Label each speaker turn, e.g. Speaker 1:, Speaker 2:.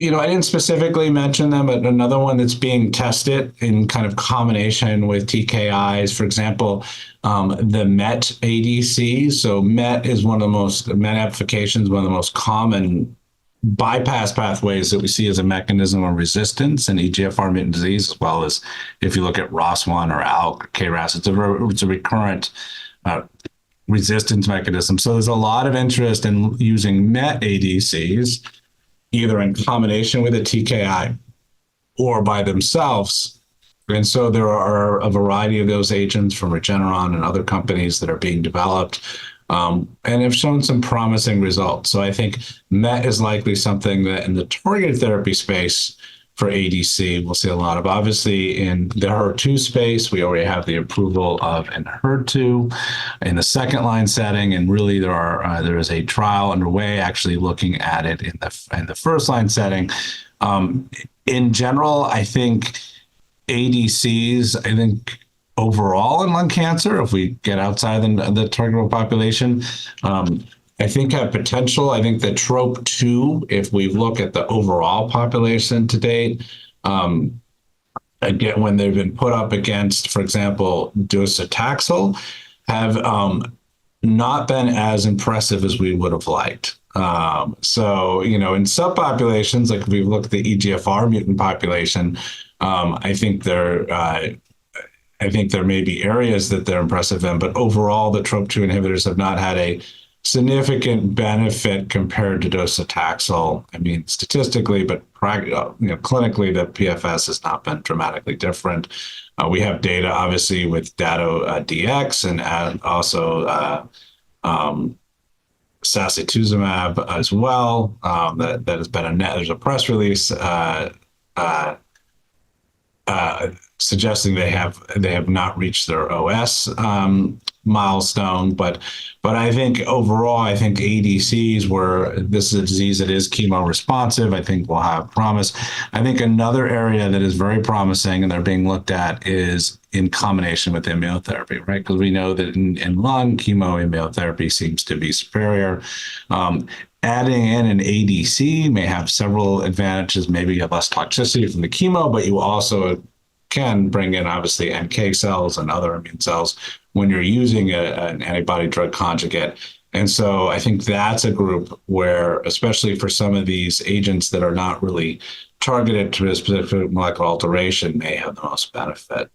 Speaker 1: I didn't specifically mention them, but another one that's being tested in kind of combination with TKIs, for example, the MET ADC. So MET is one of the most, MET amplification is one of the most common bypass pathways that we see as a mechanism of resistance in EGFR mutant disease, as well as if you look at ROS1 or ALK, KRAS, it's a recurrent resistance mechanism. So there's a lot of interest in using MET ADCs either in combination with a TKI or by themselves. And so there are a variety of those agents from Regeneron and other companies that are being developed and have shown some promising results. So I think MET is likely something that in the targeted therapy space for ADC, we'll see a lot of. Obviously, in the HER2 space, we already have the approval of Enhertu in the second line setting, and really there is a trial underway actually looking at it in the first line setting. In general, I think ADCs, overall in lung cancer, if we get outside the targetable population, I think have potential. I think the TROP2, if we look at the overall population to date, again, when they've been put up against, for example, docetaxel, have not been as impressive as we would have liked. So, in subpopulations, like if we look at the EGFR mutant population, I think there may be areas that they're impressive in, but overall, the TROP2 inhibitors have not had a significant benefit compared to docetaxel. I mean, statistically, but clinically, the PFS has not been dramatically different. We have data, obviously, with Dato-DX and also Sacituzumab as well. That has been there's a press release suggesting they have not reached their OS milestone, but I think overall, I think ADCs this is a disease that is chemo responsive, I think will have promise. I think another area that is very promising and they're being looked at is in combination with immunotherapy, right? Because we know that in lung, chemo immunotherapy seems to be superior. Adding in an ADC may have several advantages. Maybe you have less toxicity from the chemo, but you also can bring in obviously NK cells and other immune cells when you're using an antibody drug conjugate. And so I think that's a group where, especially for some of these agents that are not really targeted to a specific molecular alteration, may have the most benefit.